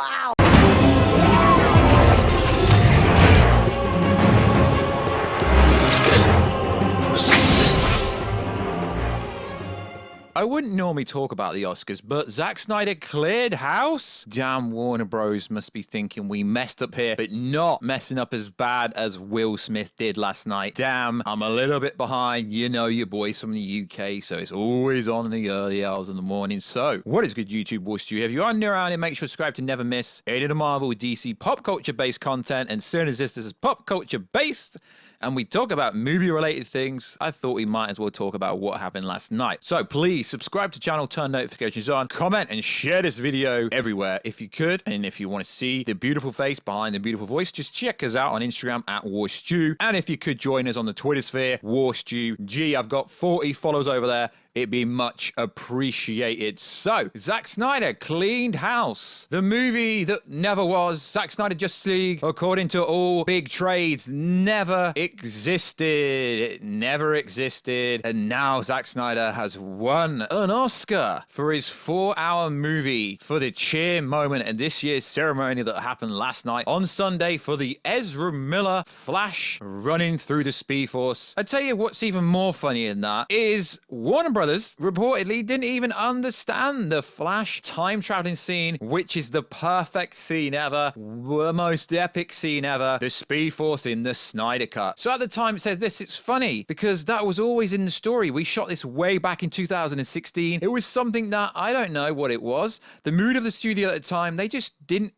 Wow! I wouldn't normally talk about the Oscars, but Zack Snyder cleared house? Damn, Warner Bros. Must be thinking we messed up here, but not messing up as bad as Will Smith did last night. Damn, I'm a little bit behind. You know your boys from the UK, so it's always on in the early hours of the morning. So, what is good, YouTube Warstu? If you are new around here, make sure to subscribe to never miss any of the Marvel, DC, pop culture-based content, and soon as this is pop culture-based, and we talk about movie-related things, I thought we might as well talk about what happened last night. So please subscribe to the channel, turn notifications on, comment and share this video everywhere if you could. And if you want to see the beautiful face behind the beautiful voice, just check us out on Instagram at Warstu. And if you could join us on the Twitter sphere, Warstu. Gee, I've got 40 followers over there. It'd be much appreciated. So, Zack Snyder cleaned house. The movie that never was, Zack Snyder Justice League, according to all big trades, never existed. It never existed. And now Zack Snyder has won an Oscar for his 4-hour movie for the cheer moment at this year's ceremony that happened last night on Sunday for the Ezra Miller Flash running through the Speed Force. I tell you what's even more funny than that is Warner Brothers reportedly didn't even understand the Flash time traveling scene, which is the perfect scene ever, the most epic scene ever, the Speed Force in the Snyder Cut. So at the time it says this, it's funny because that was always in the story. We shot this way back in 2016. It was something that I don't know what it was. The mood of the studio at the time, they just didn't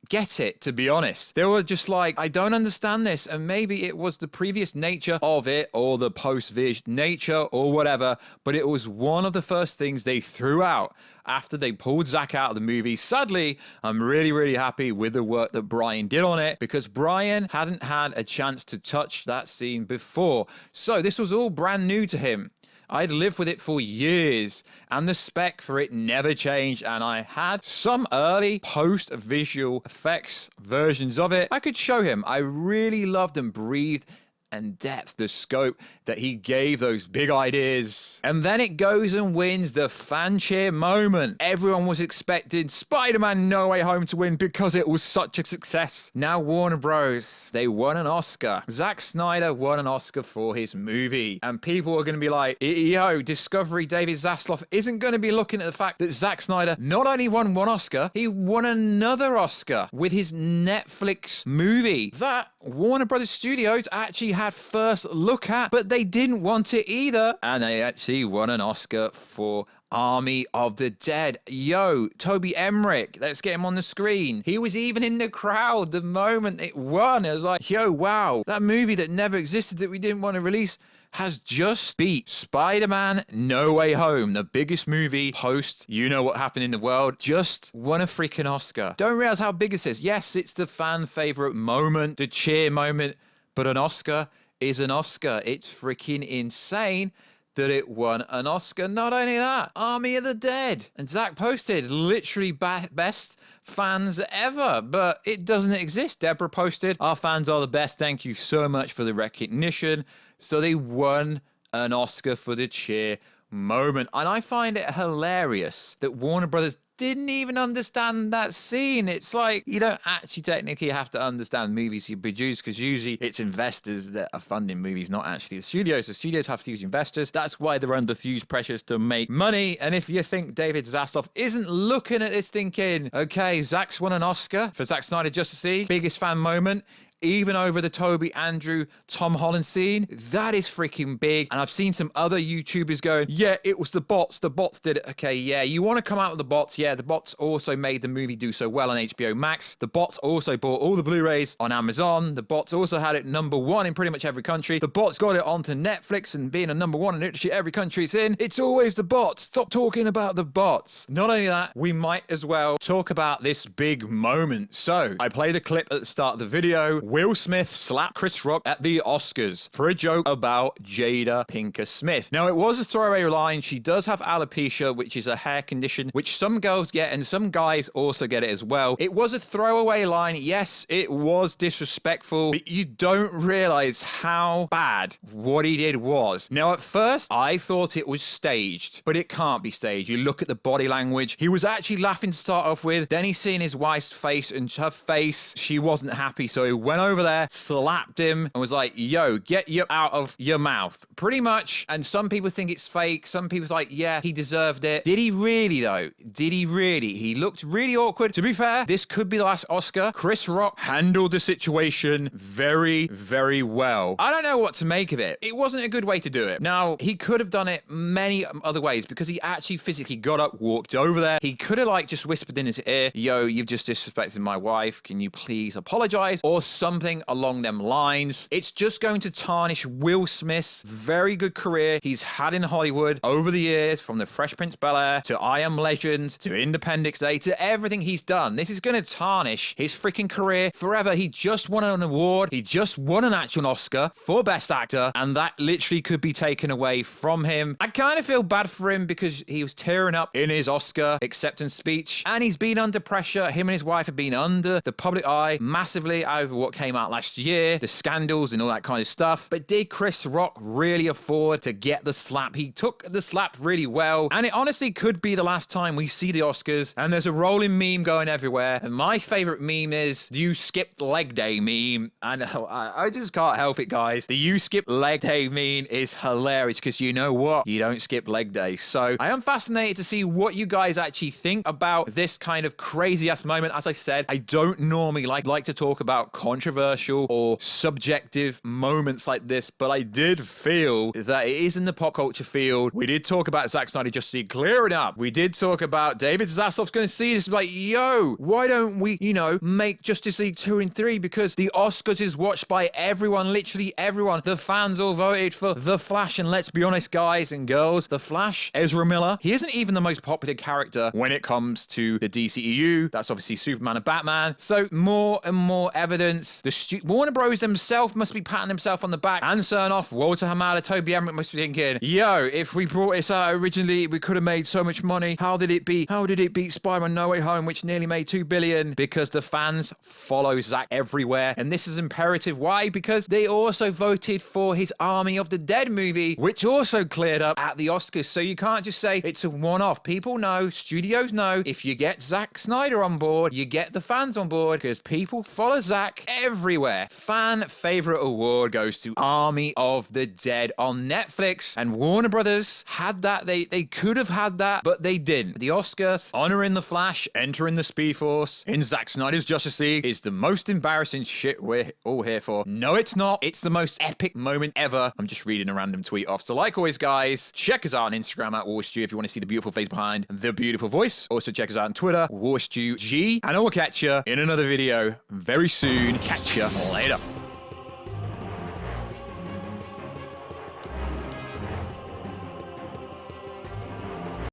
get it, to be honest. They were just like, I don't understand this, and maybe it was the previous nature of it or the post-vis nature or whatever, but it was one of the first things they threw out after they pulled Zack out of the movie. Sadly, I'm really happy with the work that Brian did on it because Brian hadn't had a chance to touch that scene before. So this was all brand new to him. I'd lived with it for years and the spec for it never changed, and I had some early post-visual effects versions of it I could show him. I really loved and breathed and depth, the scope that he gave those big ideas. And then it goes and wins the fan cheer moment. Everyone was expecting Spider-Man No Way Home to win because it was such a success. Now Warner Bros., they won an Oscar. Zack Snyder won an Oscar for his movie. And people are going to be like, yo, Discovery David Zaslav isn't going to be looking at the fact that Zack Snyder not only won one Oscar, he won another Oscar with his Netflix movie that Warner Brothers Studios actually had first look at, but they didn't want it either. And they actually won an Oscar for Army of the Dead. Yo, Toby Emmerich, let's get him on the screen. He was even in the crowd the moment it won. It was like, yo, wow, that movie that never existed that we didn't want to release has just beat Spider-Man No Way Home, the biggest movie post you know what happened in the world, just won a freaking Oscar. Don't realize how big this is. Yes, it's the fan favorite moment, the cheer moment, but an Oscar is an Oscar. It's freaking insane that it won an Oscar. Not only that, Army of the Dead. And Zack posted literally best fans ever, but it doesn't exist. Deborah posted, our fans are the best. Thank you so much for the recognition. So they won an Oscar for the cheer moment. And I find it hilarious that Warner Brothers didn't even understand that scene. It's like, you don't actually technically have to understand movies you produce because usually it's investors that are funding movies, not actually the studios. The studios have to use investors. That's why they're under huge pressures to make money. And if you think David Zaslav isn't looking at this thinking, okay, Zack's won an Oscar for Zack Snyder Justice League, biggest fan moment, even over the Toby, Andrew, Tom Holland scene, that is freaking big. And I've seen some other YouTubers going, yeah, it was the bots did it. Okay, yeah, you want to come out with the bots. Yeah, the bots also made the movie do so well on HBO Max. The bots also bought all the Blu-rays on Amazon. The bots also had it #1 in pretty much every country. The bots got it onto Netflix and being a #1 in literally every country it's in. It's always the bots. Stop talking about the bots. Not only that, we might as well talk about this big moment. So I played a clip at the start of the video Will Smith slapped Chris Rock at the Oscars for a joke about Jada Pinkett Smith. Now, it was a throwaway line. She does have alopecia, which is a hair condition, which some girls get and some guys also get it as well. It was a throwaway line. Yes, it was disrespectful, but you don't realize how bad what he did was. Now, at first, I thought it was staged, but it can't be staged. You look at the body language. He was actually laughing to start off with. Then he's seeing his wife's face, and her face, she wasn't happy. So he went over there, slapped him, and was like, yo, get you out of your mouth. Pretty much. And some people think it's fake. Some people are like, yeah, he deserved it. Did he really, though? Did he really? He looked really awkward. To be fair, this could be the last Oscar. Chris Rock handled the situation very, very well. I don't know what to make of it. It wasn't a good way to do it. Now, he could have done it many other ways because he actually physically got up, walked over there. He could have like just whispered in his ear, yo, you've just disrespected my wife. Can you please apologize? Or something along them lines. It's just going to tarnish Will Smith's very good career he's had in Hollywood over the years, from the Fresh Prince of Bel-Air to I Am Legend to Independence Day to everything he's done. This is going to tarnish his freaking career forever. He just won an award. He just won an actual Oscar for Best Actor, and that literally could be taken away from him. I kind of feel bad for him because he was tearing up in his Oscar acceptance speech, and he's been under pressure. Him and his wife have been under the public eye massively over what came out last year, the scandals and all that kind of stuff. But did Chris Rock really afford to get the slap? He took the slap really well, and it honestly could be the last time we see the Oscars. And there's a rolling meme going everywhere, and my favorite meme is you skipped leg day meme. And I just can't help it, guys. The you skip leg day meme is hilarious because you know what? You don't skip leg day. So I am fascinated to see what you guys actually think about this kind of crazy ass moment. As I said, I don't normally like to talk about controversial or subjective moments like this, but I did feel that it is in the pop culture field. We did talk about Zack Snyder Justice League clearing up. We did talk about David Zassoff's going to see this like, yo, why don't we, make Justice League 2 and 3? Because the Oscars is watched by everyone, literally everyone. The fans all voted for The Flash, and let's be honest, guys and girls, The Flash, Ezra Miller, he isn't even the most popular character when it comes to the DCEU. That's obviously Superman and Batman. So more and more evidence. Warner Bros. Themselves must be patting themselves on the back and certain off. Walter Hamada, Toby Emmerich must be thinking, yo, if we brought this out originally, we could have made so much money. How did it beat Spider-Man No Way Home, which nearly made $2 billion? Because the fans follow Zack everywhere. And this is imperative. Why? Because they also voted for his Army of the Dead movie, which also cleared up at the Oscars. So you can't just say it's a one-off. People know, studios know, if you get Zack Snyder on board, you get the fans on board, because people follow Zack everywhere. Fan favorite award goes to Army of the Dead on Netflix, and Warner Brothers had that. They could have had that, but they didn't. The Oscars honoring The Flash, entering the Speed Force in Zack Snyder's Justice League is the most embarrassing shit we're all here for. No, it's not. It's the most epic moment ever. I'm just reading a random tweet off. So like always, guys, check us out on Instagram at Warstu if you want to see the beautiful face behind the beautiful voice. Also check us out on Twitter, WarstuG, and I will catch you in another video very soon. Catch you later.